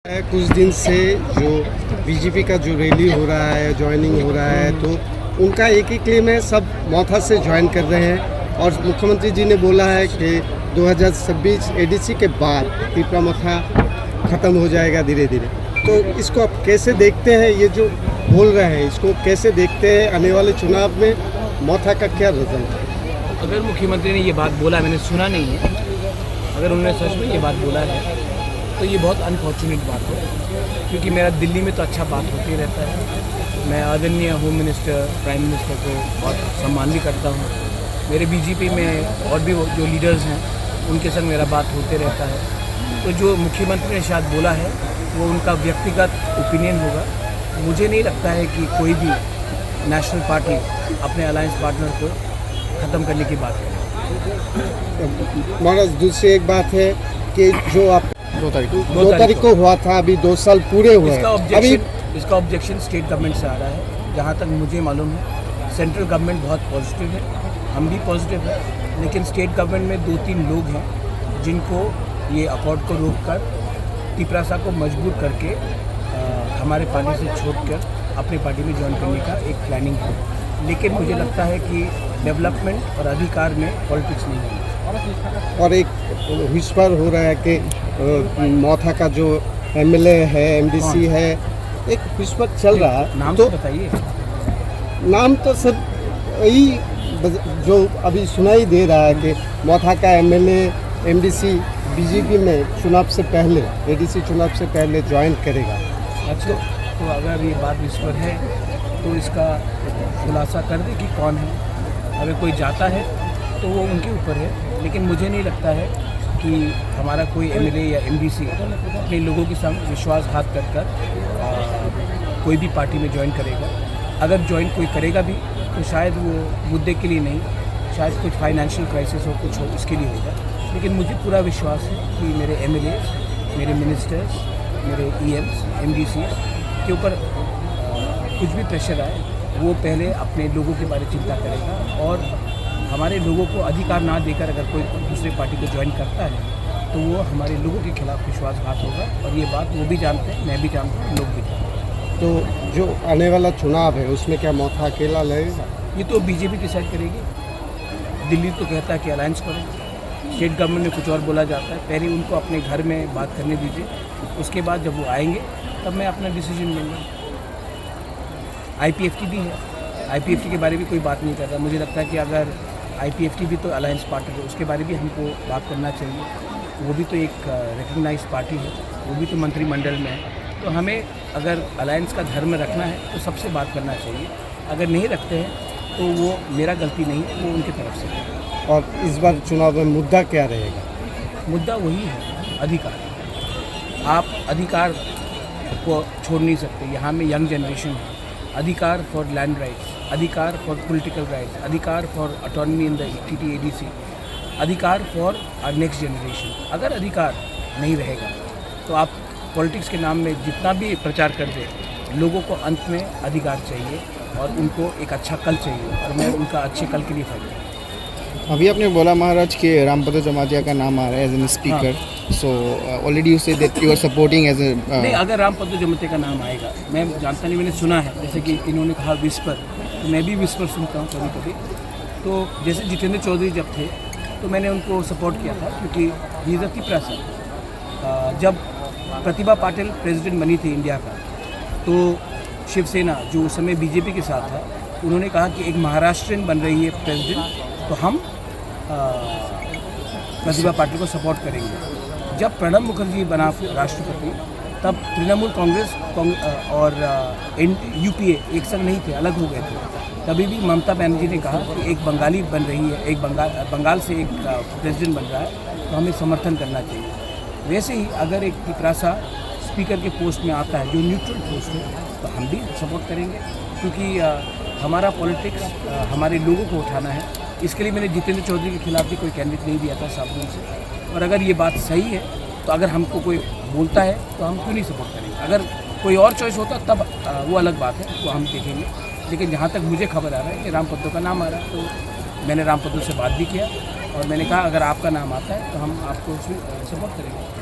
कुछ दिन से जो बीजेपी का जो रैली हो रहा है, ज्वाइनिंग हो रहा है, तो उनका एक ही क्लेम है, सब मौथा से ज्वाइन कर रहे हैं। और मुख्यमंत्री जी ने बोला है कि 2026 एडीसी के बाद त्रिपुरा मौथा ख़त्म हो जाएगा धीरे धीरे। तो इसको आप कैसे देखते हैं? ये जो बोल रहे हैं, इसको कैसे देखते हैं? आने वाले चुनाव में मौथा का क्या रिजल्ट है? अगर मुख्यमंत्री ने ये बात बोला, मैंने सुना नहीं है, अगर उन्होंने सच में ये बात बोला है तो ये बहुत अनफॉर्चुनेट बात है, क्योंकि मेरा दिल्ली में तो अच्छा बात होते ही रहता है। मैं आदरणीय होम मिनिस्टर, प्राइम मिनिस्टर को बहुत सम्मान भी करता हूँ। मेरे बीजेपी में और भी जो लीडर्स हैं उनके संग मेरा बात होते रहता है। तो जो मुख्यमंत्री ने शायद बोला है वो उनका व्यक्तिगत ओपिनियन होगा। मुझे नहीं लगता है कि कोई भी नेशनल पार्टी अपने अलायंस पार्टनर को ख़त्म करने की बात करे। महाराज, दूसरी एक बात है कि जो आप 2 तारीख को हुआ था, अभी 2 साल पूरे हुए हैं। इसका ऑब्जेक्शन स्टेट गवर्नमेंट से आ रहा है। जहाँ तक मुझे मालूम है सेंट्रल गवर्नमेंट बहुत पॉजिटिव है, हम भी पॉजिटिव हैं, लेकिन स्टेट गवर्नमेंट में 2-3 लोग हैं जिनको ये अकॉर्ड को रोककर तिपरासा को मजबूर करके हमारे पार्टी से छोड़कर अपनी पार्टी में ज्वाइन करने का एक प्लानिंग है। लेकिन मुझे लगता है कि डेवलपमेंट और अधिकार में पॉलिटिक्स नहीं है। और एक विस्पर हो रहा है कि मौथा का जो एमएलए है, एमडीसी है, एक विस्पर चल रहा है। नाम तो बताइए। नाम तो सर यही जो अभी सुनाई दे रहा है कि मौथा का एमएलए, एमडीसी बीजेपी में चुनाव से पहले, एडीसी चुनाव से पहले ज्वाइन करेगा। अच्छा, तो अगर ये बात विस्पर है तो इसका खुलासा कर दे कि कौन है। अगर कोई जाता है तो वो उनके ऊपर है, लेकिन मुझे नहीं लगता है कि हमारा कोई एमएलए या एमडीसी अपने लोगों के साथ विश्वासघात कर कोई भी पार्टी में ज्वाइन करेगा। अगर ज्वाइन कोई करेगा भी तो शायद वो मुद्दे के लिए नहीं, शायद कुछ फाइनेंशियल क्राइसिस हो, कुछ हो, इसके लिए होगा। लेकिन मुझे पूरा विश्वास है कि मेरे एमएलए, मेरे मिनिस्टर्स, मेरे ईएम्स, एमडीसीज के ऊपर कुछ भी प्रेशर आए वो पहले अपने लोगों के बारे में चिंता करेगा। और हमारे लोगों को अधिकार ना देकर अगर कोई दूसरे पार्टी को ज्वाइन करता है तो वो हमारे लोगों के खिलाफ विश्वासघात होगा। और ये बात वो भी जानते हैं, मैं भी जानता हूँ, लोग भी जानते हैं। तो जो आने वाला चुनाव है उसमें क्या मौथा अकेला लगेगा? ये तो बीजेपी डिसाइड करेगी। दिल्ली तो कहता है कि अलायंस करो, स्टेट गवर्नमेंट में कुछ और बोला जाता है। पहले उनको अपने घर में बात करने दीजिए, उसके बाद जब वो आएंगे तब मैं अपना डिसीजन लूँगा। आईपीएफटी भी है, आईपीएफटी के बारे में कोई बात नहीं कर रहा। मुझे लगता है कि अगर आईपीएफटी भी तो अलायंस पार्टी है, उसके बारे में भी हमको बात करना चाहिए। वो भी तो एक रिकग्नाइज पार्टी है, वो भी तो मंत्रिमंडल में है। तो हमें अगर अलायंस का धर्म रखना है तो सबसे बात करना चाहिए। अगर नहीं रखते हैं तो वो मेरा गलती नहीं, वो उनकी तरफ से है। और इस बार चुनाव में मुद्दा क्या रहेगा? मुद्दा वही है, अधिकार। आप अधिकार को छोड़ नहीं सकते। यहाँ में यंग जनरेशन है, अधिकार फॉर लैंड राइट्स, अधिकार फॉर पॉलिटिकल राइट्स, अधिकार for autonomy in the TT ADC, अधिकार फॉर आवर नेक्स्ट जनरेशन। अगर अधिकार नहीं रहेगा तो आप पॉलिटिक्स के नाम में जितना भी प्रचार कर दें, लोगों को अंत में अधिकार चाहिए और उनको एक अच्छा कल चाहिए, और मैं उनका अच्छे कल के लिए फाइट करूँ। अभी आपने बोला महाराज कि रामपद जमातिया का नाम आ रहा है as an speaker, so already you say that you are supporting as a नहीं, अगर रामपद जमातिया का नाम आएगा, मैं जानता नहीं, मैंने सुना है। जैसे कि इन्होंने कहा विस्पर, तो मैं भी विस्पर सुनता हूँ कभी कभी। तो जैसे जितेंद्र चौधरी जब थे तो मैंने उनको सपोर्ट किया था, क्योंकि ही इज़ अ तिपरासा। जब प्रतिभा पाटिल प्रेसिडेंट बनी थी इंडिया का, तो शिवसेना जो उस समय बीजेपी के साथ था, उन्होंने कहा कि एक महाराष्ट्रियन बन रही है प्रेसिडेंट, तो हम प्रतिभा पाटिल को सपोर्ट करेंगे। जब प्रणब मुखर्जी बना राष्ट्रपति, तब तृणमूल कांग्रेस और यूपीए एक संग नहीं थे, अलग हो गए थे। तभी भी ममता बनर्जी ने कहा कि एक बंगाली बन रही है, एक बंगाल से एक प्रेसिडेंट बन रहा है, तो हमें समर्थन करना चाहिए। वैसे ही अगर एक तिपरासा स्पीकर के पोस्ट में आता है जो न्यूट्रल पोस्ट है, तो हम भी सपोर्ट करेंगे, क्योंकि हमारा पॉलिटिक्स हमारे लोगों को उठाना है। इसके लिए मैंने जितेंद्र चौधरी के खिलाफ भी कोई कैंडिडेट नहीं दिया था साबुन से। और अगर ये बात सही है तो अगर हमको कोई बोलता है तो हम क्यों नहीं सपोर्ट करेंगे। अगर कोई और चॉइस होता तब वो अलग बात है, वो हम देखेंगे। लेकिन जहाँ तक मुझे खबर आ रहा है कि रामपद्दो का नाम आ रहा है, तो मैंने रामपद्दो से बात भी किया और मैंने कहा अगर आपका नाम आता है तो हम आपको उसमें सपोर्ट करेंगे।